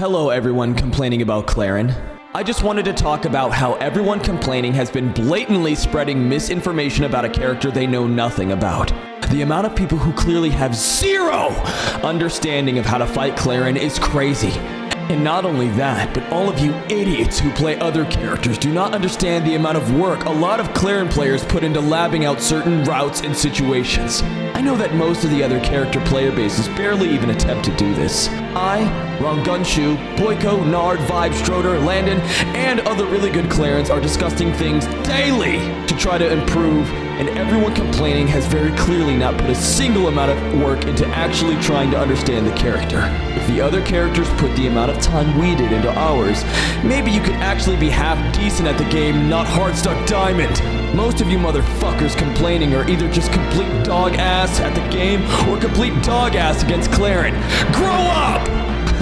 Hello everyone complaining about Claren. I just wanted to talk about how everyone complaining has been blatantly spreading misinformation about a character they know nothing about. The amount of people who clearly have zero understanding of how to fight Claren is crazy. And not only that, but all of you idiots who play other characters do not understand the amount of work a lot of Claren players put into labbing out certain routes and situations. I know that most of the other character player bases barely even attempt to do this. I, Rongunshu, Boyko, Nard, Vibe, Stroder, Landon, and other really good Clarens are discussing things daily to try to improve, and everyone complaining has very clearly not put a single amount of work into actually trying to understand the character. If the other characters put the amount of time we did into ours, maybe you could actually be half decent at the game, not hard stuck diamond. Most of you motherfuckers complaining are either just complete dog ass at the game or complete dog ass against Claren. Grow up!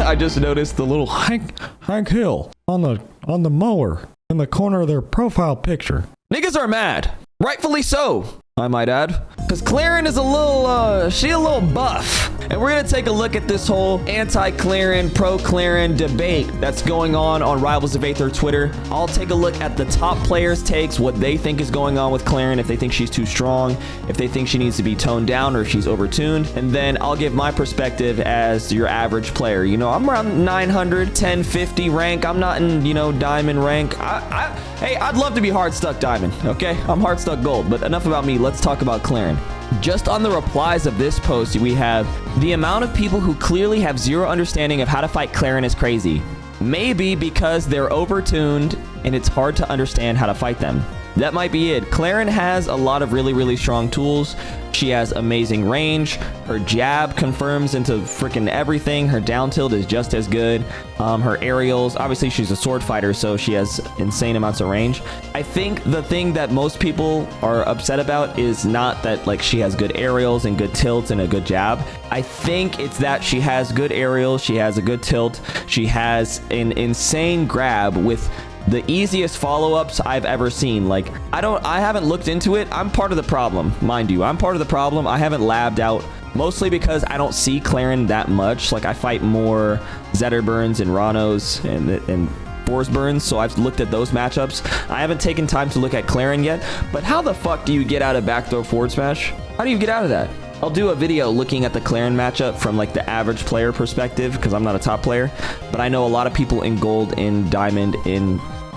I just noticed the little Hank Hill on the mower in the corner of their profile picture. Niggas are mad. Rightfully so, I might add. Because Claren is a little buff. And we're going to take a look at this whole anti-Claren, pro-Claren debate that's going on Rivals of Aether Twitter. I'll take a look at the top players' takes, what they think is going on with Claren, if they think she's too strong, if they think she needs to be toned down, or if she's overtuned. And then I'll give my perspective as your average player. You know, I'm around 900, 1050 rank. I'm not in, diamond rank. Hey, I'd love to be hard stuck diamond, okay? I'm hard stuck gold, but enough about me. Let's talk about Claren. Just on the replies of this post, we have the amount of people who clearly have zero understanding of how to fight Claren is crazy. Maybe because they're overtuned and it's hard to understand how to fight them. That might be it. Claren has a lot of really strong tools. She has amazing range. Her jab confirms into freaking everything. Her down tilt is just as good. Her aerials, obviously she's a sword fighter, so she has insane amounts of range. I think the thing that most people are upset about is not that like she has good aerials and good tilts and a good jab. I think it's that she has good aerials, she has a good tilt, she has an insane grab with the easiest follow-ups I've ever seen. Like, I haven't looked into it. I'm part of the problem, mind you. I'm part of the problem. I haven't labbed out, mostly because I don't see Claren that much. Like, I fight more Zetterburns and Ranos and Forsburns, so I've looked at those matchups. I haven't taken time to look at Claren yet, but how the fuck do you get out of backthrow forward smash? How do you get out of that? I'll do a video looking at the Claren matchup from like the average player perspective, because I'm not a top player, but I know a lot of people in gold, in diamond,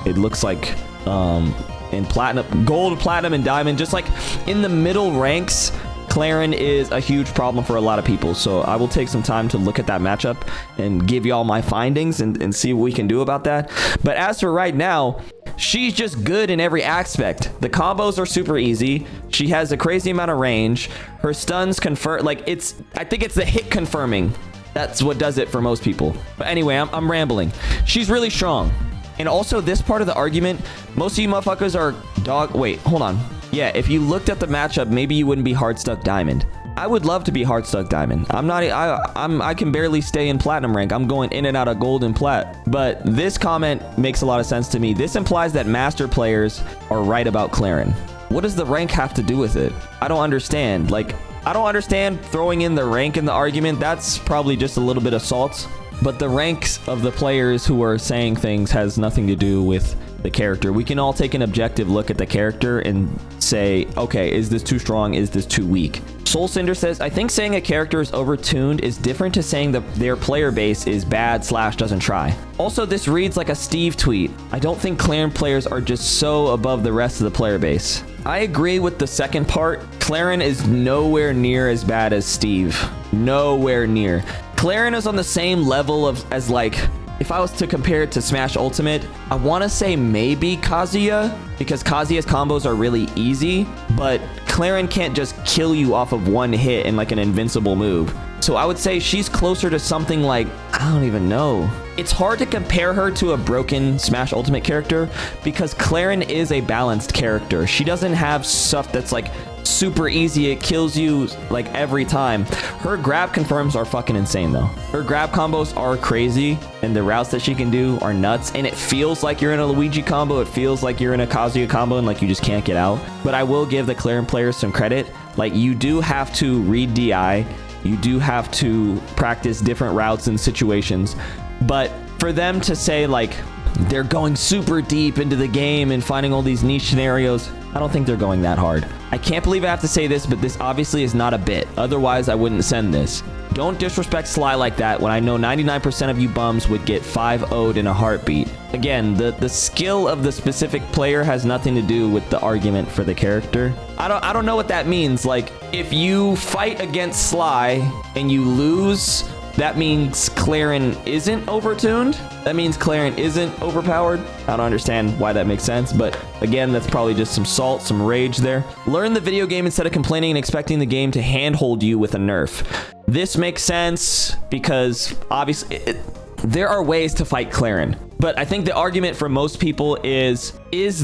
it looks like in platinum, gold, platinum, and diamond, just like in the middle ranks, Claren is a huge problem for a lot of people. So I will take some time to look at that matchup and give y'all my findings and see what we can do about that. But as for right now, she's just good in every aspect. The combos are super easy. She has a crazy amount of range. Her stuns confirm, like I think it's the hit confirming. That's what does it for most people. But anyway, I'm rambling. She's really strong. And also this part of the argument, most of you motherfuckers are wait, hold on. Yeah, if you looked at the matchup, maybe you wouldn't be hard stuck diamond. I would love to be hard stuck diamond. I can barely stay in platinum rank. I'm going in and out of gold and plat. But this comment makes a lot of sense to me. This implies that master players are right about Claren. What does the rank have to do with it? I don't understand. Like, I don't understand throwing in the rank in the argument. That's probably just a little bit of salt. But the ranks of the players who are saying things has nothing to do with the character. We can all take an objective look at the character and say, okay, is this too strong? Is this too weak? Soul Cinder says, I think saying a character is overtuned is different to saying that their player base is bad / doesn't try. Also, this reads like a Steve tweet. I don't think Claren players are just so above the rest of the player base. I agree with the second part. Claren is nowhere near as bad as Steve. Nowhere near. Claren is on the same level as like, if I was to compare it to Smash Ultimate, I want to say maybe Kazuya, because Kazuya's combos are really easy, but Claren can't just kill you off of one hit in like an invincible move. So I would say she's closer to something like, I don't even know. It's hard to compare her to a broken Smash Ultimate character because Claren is a balanced character. She doesn't have stuff that's like super easy. It kills you like every time. Her grab confirms are fucking insane though. Her grab combos are crazy and the routes that she can do are nuts, and it feels like you're in a Luigi combo. It feels like you're in a Kazuya combo and like you just can't get out. But I will give the Claren players some credit. Like, you do have to read DI. You do have to practice different routes and situations. But for them to say like they're going super deep into the game and finding all these niche scenarios, I don't think they're going that hard. I can't believe I have to say this, but this obviously is not a bit. Otherwise, I wouldn't send this. Don't disrespect Sly like that when I know 99% of you bums would get 5-0'd in a heartbeat. Again, the skill of the specific player has nothing to do with the argument for the character. I don't know what that means. Like, if you fight against Sly and you lose, that means Claren isn't overtuned? That means Claren isn't overpowered? I don't understand why that makes sense, but again, that's probably just some salt, some rage there. Learn the video game instead of complaining and expecting the game to handhold you with a nerf. This makes sense because obviously there are ways to fight Claren, but I think the argument for most people is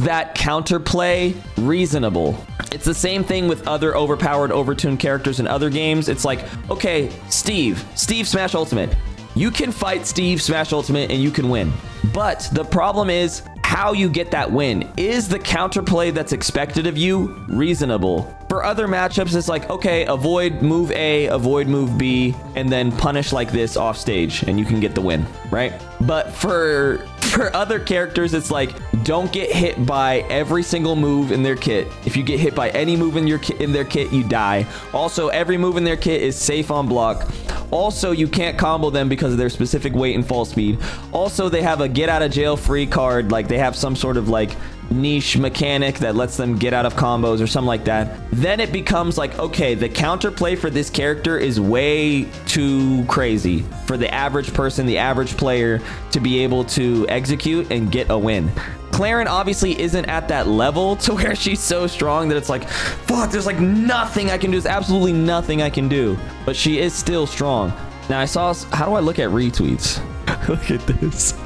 that counterplay reasonable? It's the same thing with other overpowered, overtuned characters in other games. It's like, okay, Steve Smash Ultimate. You can fight Steve Smash Ultimate and you can win. But the problem is how you get that win. Is the counterplay that's expected of you reasonable? For other matchups, it's like, okay, avoid move A, avoid move B, and then punish like this off stage and you can get the win, right? But for other characters, it's like, don't get hit by every single move in their kit. If you get hit by any move in their kit, you die. Also, every move in their kit is safe on block. Also, you can't combo them because of their specific weight and fall speed. Also, they have a get out of jail free card. Like, they have some sort of like niche mechanic that lets them get out of combos or something like that. Then it becomes like, okay, the counterplay for this character is way too crazy for the average person, the average player to be able to execute and get a win. Claren obviously isn't at that level to where she's so strong that it's like, fuck, there's like nothing I can do. There's absolutely nothing I can do. But she is still strong. Now I saw, how do I look at retweets? Look at this.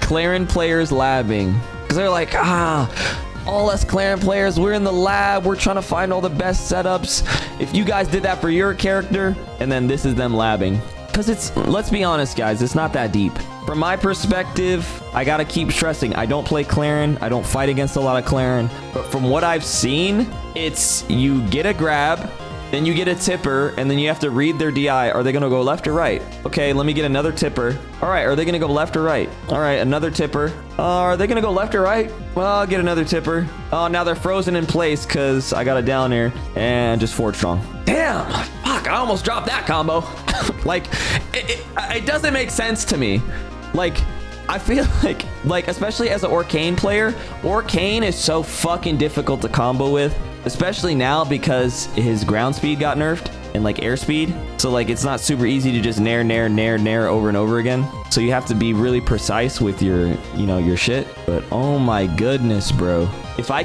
Claren players labbing. Because they're like, all us Claren players, we're in the lab. We're trying to find all the best setups. If you guys did that for your character, and then this is them labbing. Because it's, let's be honest, guys, it's not that deep. From my perspective, I gotta keep stressing, I don't play Claren. I don't fight against a lot of Claren. But from what I've seen, it's you get a grab, then you get a tipper, and then you have to read their DI. Are they gonna go left or right? Okay, let me get another tipper. All right, are they gonna go left or right? All right, another tipper. Are they gonna go left or right? Well, I'll get another tipper. Oh, now they're frozen in place because I got a down air and just forward strong. Damn, fuck, I almost dropped that combo. Like, it doesn't make sense to me. Like, I feel like especially as an Orcane player, Orcane is so fucking difficult to combo with, especially now because his ground speed got nerfed and like airspeed. So like it's not super easy to just nair over and over again. So you have to be really precise with your, you know, your shit. But oh my goodness, bro. If I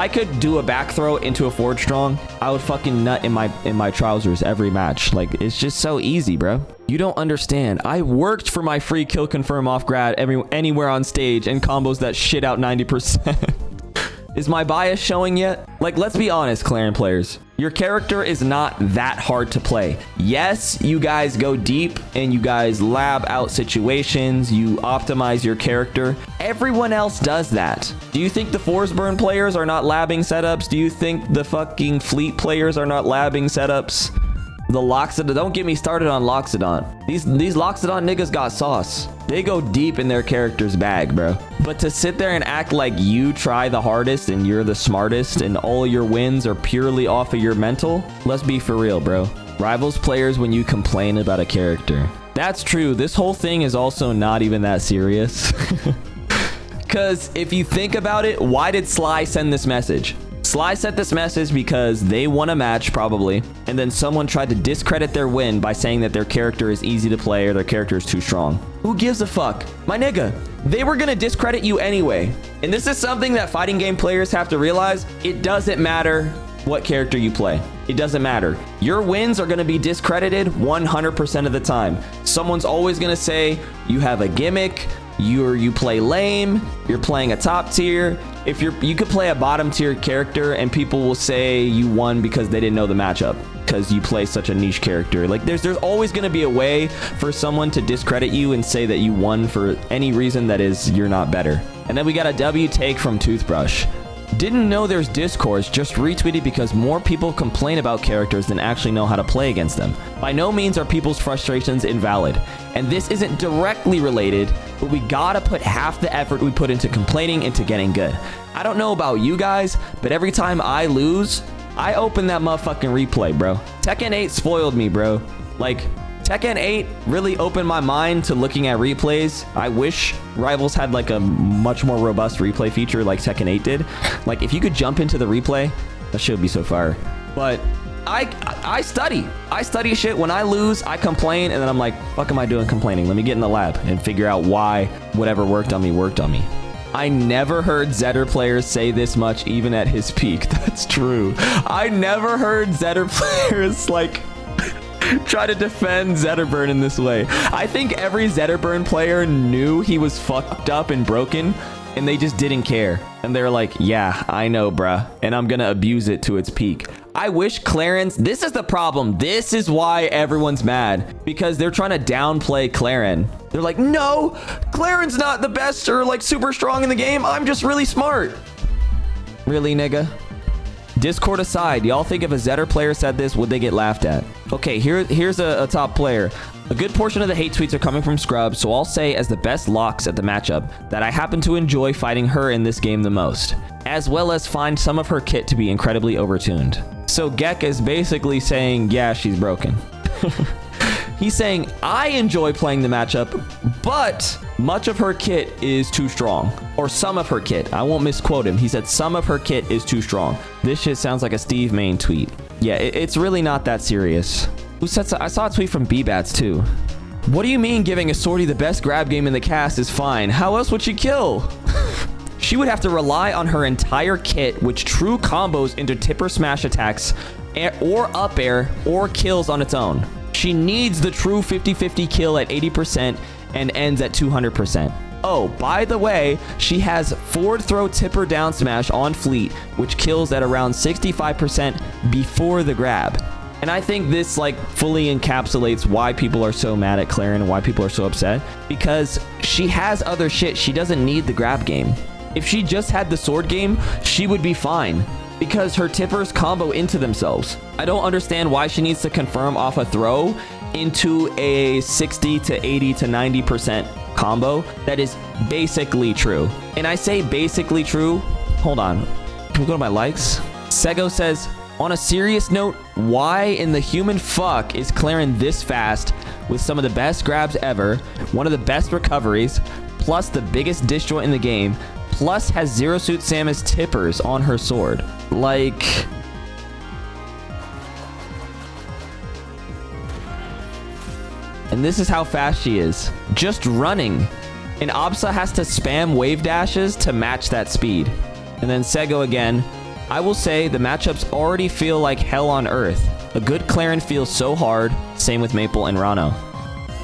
could do a back throw into a forward strong, I would fucking nut in my trousers every match. Like, it's just so easy, bro. You don't understand. I worked for my free kill confirm off grad anywhere on stage and combos that shit out 90%. Is my bias showing yet? Like, let's be honest, Claren players. Your character is not that hard to play. Yes, you guys go deep and you guys lab out situations. You optimize your character. Everyone else does that. Do you think the Forsburn players are not labbing setups? Do you think the fucking Fleet players are not labbing setups? The Loxodon, don't get me started on Loxodon. These Loxodon niggas got sauce. They go deep in their character's bag, bro. But to sit there and act like you try the hardest and you're the smartest and all your wins are purely off of your mental, let's be for real, bro. Rivals players when you complain about a character. That's true. This whole thing is also not even that serious. Because if you think about it, why did Sly send this message? Sly sent this message because they won a match, probably, and then someone tried to discredit their win by saying that their character is easy to play or their character is too strong. Who gives a fuck? My nigga, they were gonna discredit you anyway. And this is something that fighting game players have to realize. It doesn't matter what character you play. It doesn't matter. Your wins are gonna be discredited 100% of the time. Someone's always gonna say you have a gimmick, you play lame, you're playing a top tier. If you could play a bottom tier character and people will say you won because they didn't know the matchup because you play such a niche character. Like there's always going to be a way for someone to discredit you and say that you won for any reason that is you're not better. And then we got a W take from Toothbrush. Didn't know there's discourse, just retweeted because more people complain about characters than actually know how to play against them. By no means are people's frustrations invalid. And this isn't directly related, but we gotta put half the effort we put into complaining into getting good. I don't know about you guys, but every time I lose, I open that motherfucking replay, bro. Tekken 8 spoiled me, bro. Like, Tekken 8 really opened my mind to looking at replays. I wish Rivals had like a much more robust replay feature like Tekken 8 did. Like, if you could jump into the replay, that shit would be so fire. But I study shit. When I lose, I complain, and then I'm like, fuck am I doing complaining? Let me get in the lab and figure out why whatever worked on me. I never heard Zedder players say this much even at his peak. That's true. I never heard Zedder players like try to defend Zetterburn in this way. I think every Zetterburn player knew he was fucked up and broken, and they just didn't care. And they're like, yeah, I know, bruh, and I'm gonna abuse it to its peak. I wish Claren's... This is the problem. This is why everyone's mad, because they're trying to downplay Claren. They're like, no, Claren's not the best or like super strong in the game. I'm just really smart. Really, nigga? Discord aside, y'all think if a Zedder player said this, would they get laughed at? Okay, here's a top player. A good portion of the hate tweets are coming from Scrub, so I'll say as the best locks at the matchup that I happen to enjoy fighting her in this game the most, as well as find some of her kit to be incredibly overtuned. So Gek is basically saying, yeah, she's broken. He's saying, I enjoy playing the matchup, but much of her kit is too strong. Or some of her kit. I won't misquote him. He said some of her kit is too strong. This shit sounds like a Steve Main tweet. Yeah, it's really not that serious. Who said so? I saw a tweet from B-Bats too. What do you mean giving a sortie the best grab game in the cast is fine? How else would she kill? She would have to rely on her entire kit, which true combos into tipper smash attacks or up air or kills on its own. She needs the true 50-50 kill at 80% and ends at 200%. Oh, by the way, she has forward throw tipper down smash on fleet, which kills at around 65% before the grab. And I think this like fully encapsulates why people are so mad at Claren and why people are so upset, because she has other shit. She doesn't need the grab game. If she just had the sword game, she would be fine, because her tippers combo into themselves. I don't understand why she needs to confirm off a throw into a 60 to 80 to 90% combo that is basically true. And I say basically true. Hold on. Can we go to my likes? Sego says, on a serious note, why in the human fuck is Claren this fast with some of the best grabs ever, one of the best recoveries, plus the biggest dish joint in the game, plus has Zero Suit Samus tippers on her sword? Like... And this is how fast she is. Just running. And Absa has to spam wave dashes to match that speed. And then Sego again. I will say the matchups already feel like hell on earth. A good Claren feels so hard. Same with Maple and Rano.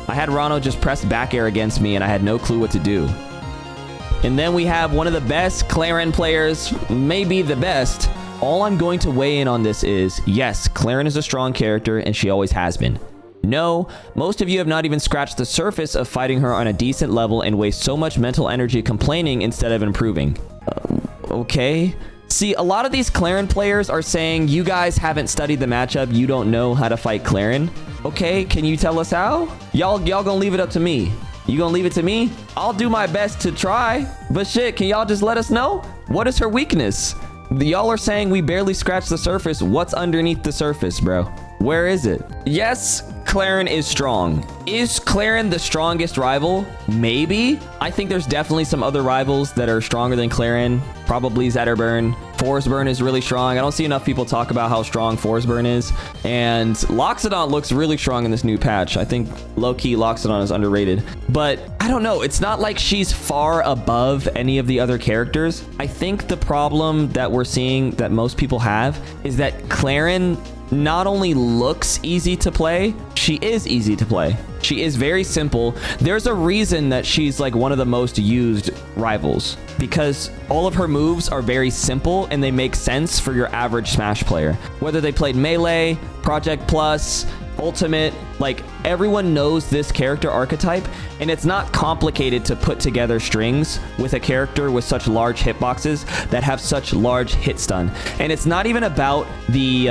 I had Rano just press back air against me and I had no clue what to do. And then we have one of the best Claren players, maybe the best. All I'm going to weigh in on this is, yes, Claren is a strong character and she always has been. No, most of you have not even scratched the surface of fighting her on a decent level and waste so much mental energy complaining instead of improving. Okay. See, a lot of these Claren players are saying, you guys haven't studied the matchup, you don't know how to fight Claren. Okay, can you tell us how? Y'all gonna leave it up to me. You gonna leave it to me? I'll do my best to try. But shit, can y'all just let us know? What is her weakness? Y'all are saying we barely scratched the surface. What's underneath the surface, bro? Where is it? Yes, Claren is strong. Is Claren the strongest rival? Maybe. I think there's definitely some other rivals that are stronger than Claren. Probably Zetterburn. Forceburn is really strong. I don't see enough people talk about how strong Forceburn is. And Loxodon looks really strong in this new patch. I think low-key Loxodon is underrated. But I don't know. It's not like she's far above any of the other characters. I think the problem that we're seeing that most people have is that Claren not only looks easy to play, she is easy to play. She is very simple. There's a reason that she's like one of the most used rivals, because all of her moves are very simple and they make sense for your average Smash player. Whether they played Melee, Project Plus, ultimate. Like, everyone knows this character archetype, and it's not complicated to put together strings with a character with such large hitboxes that have such large hit stun. And it's not even about the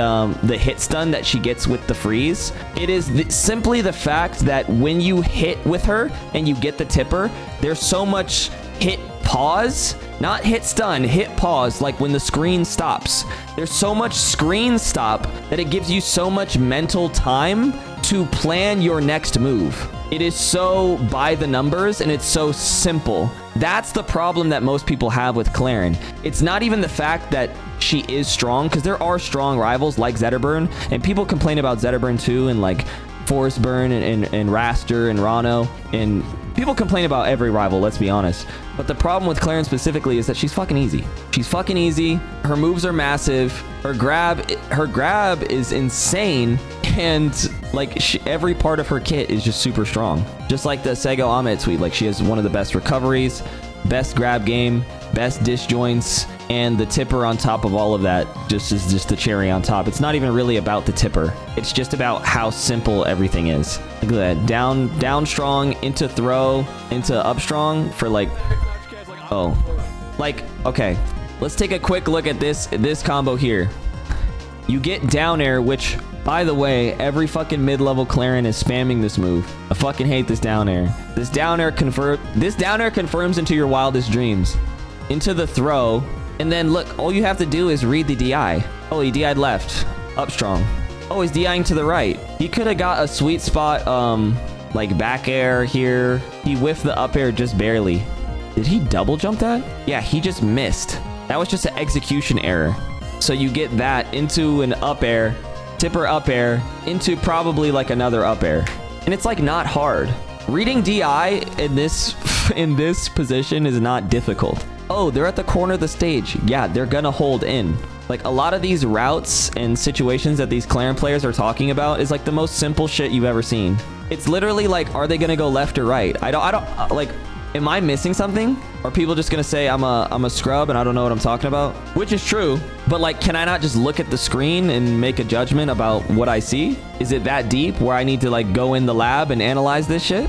hit stun that she gets with the freeze. It is simply the fact that when you hit with her and you get the tipper, there's so much hit pause, not hit stun, hit pause, like when the screen stops. There's so much screen stop that it gives you so much mental time to plan your next move. It is so by the numbers, and it's so simple. That's the problem that most people have with Claren. It's not even the fact that she is strong, because there are strong rivals like Zetterburn, and people complain about Zetterburn too, and like Forceburn and Raster and Rano, and people complain about every rival, let's be honest. But the problem with Claren specifically is that she's fucking easy. She's fucking easy. Her moves are massive. Her grab is insane, and like every part of her kit is just super strong. Just like the Sego Ahmed suite, like she has one of the best recoveries, best grab game, best disjoints, and the tipper on top of all of that just is just the cherry on top. It's not even really about the tipper. It's just about how simple everything is. Look at that. Down strong, into throw, into up strong for like, oh. Like, okay. Let's take a quick look at this combo here. You get down air, which, by the way, every fucking mid-level Claren is spamming this move. I fucking hate this down air. This down air confirms into your wildest dreams. Into the throw, and then look, all you have to do is read the DI. Oh, he DI'd left. Up strong. Oh, he's DIing to the right. He could have got a sweet spot, like back air here. He whiffed the up air just barely. Did he double jump that? Yeah, he just missed. That was just an execution error. So you get that into an up air, tipper up air, into probably like another up air. And it's like not hard. Reading DI in this position is not difficult. Oh, they're at the corner of the stage. Yeah, they're gonna hold in. Like, a lot of these routes and situations that these Claren players are talking about is like the most simple shit you've ever seen. It's literally like, are they gonna go left or right? I don't like, am I missing something? Are people just gonna say I'm a scrub and I don't know what I'm talking about? Which is true, but like, can I not just look at the screen and make a judgment about what I see? Is it that deep where I need to like go in the lab and analyze this shit?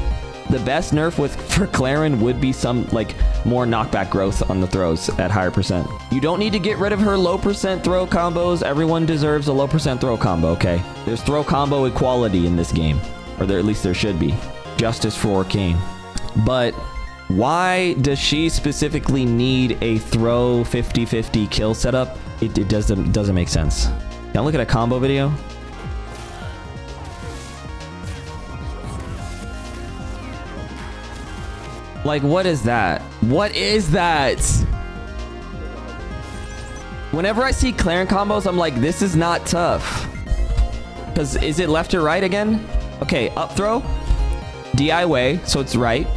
The best nerf for Claren would be some like more knockback growth on the throws at higher percent. You don't need to get rid of her low percent throw combos. Everyone deserves a low percent throw combo, okay? There's throw combo equality in this game, or at least there should be. Justice for Kane. But why does she specifically need a throw 50-50 kill setup? It doesn't make sense. Now look at a combo video. Like, what is that? What is that? Whenever I see Claren combos, I'm like, this is not tough. Because is it left or right again? Okay, up throw. DI way, so it's right.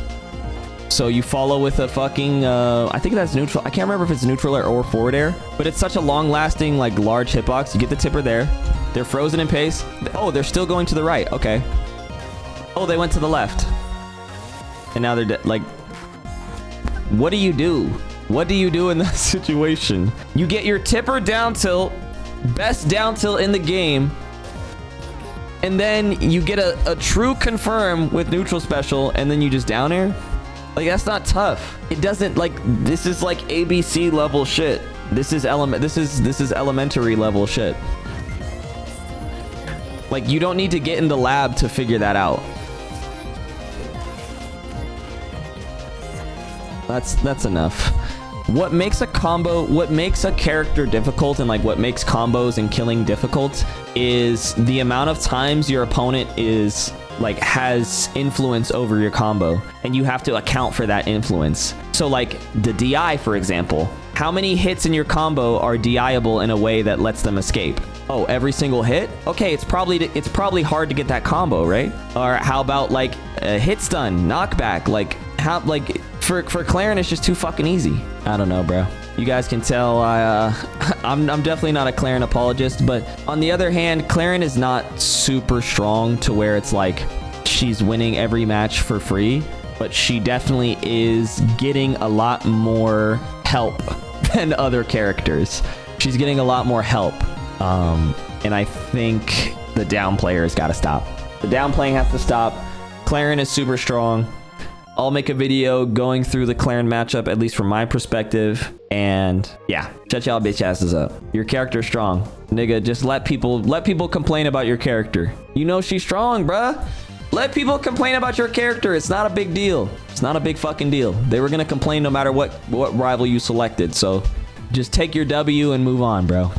So you follow with a fucking, I think that's neutral. I can't remember if it's neutral air or forward air. But it's such a long-lasting, like, large hitbox. You get the tipper there. They're frozen in pace. Oh, they're still going to the right. Okay. Oh, they went to the left. And now they're like, what do you do? What do you do in that situation? You get your tipper down tilt, best down tilt in the game, and then you get a true confirm with neutral special, and then you just down air? Like, that's not tough. It doesn't, like, this is like ABC level shit. This is elementary level shit. Like, you don't need to get in the lab to figure that out. That's enough. What makes a character difficult, and like what makes combos and killing difficult, is the amount of times your opponent is like has influence over your combo, and you have to account for that influence. So like the DI, for example, how many hits in your combo are DI-able in a way that lets them escape? Oh, every single hit? Okay, it's probably hard to get that combo, right? Or how about like a hit stun, knockback? Like how, like for Claren, it's just too fucking easy. I don't know, bro. You guys can tell I'm definitely not a Claren apologist, but on the other hand, Claren is not super strong to where it's like she's winning every match for free, but she definitely is getting a lot more help than other characters. She's getting a lot more help. And I think the down player has got to stop. The downplaying has to stop. Claren is super strong. I'll make a video going through the Claren matchup, at least from my perspective. And yeah, shut y'all bitch asses up. Your character's strong. Nigga, just let people complain about your character. You know she's strong, bruh. Let people complain about your character. It's not a big deal. It's not a big fucking deal. They were gonna complain no matter what rival you selected. So just take your W and move on, bro.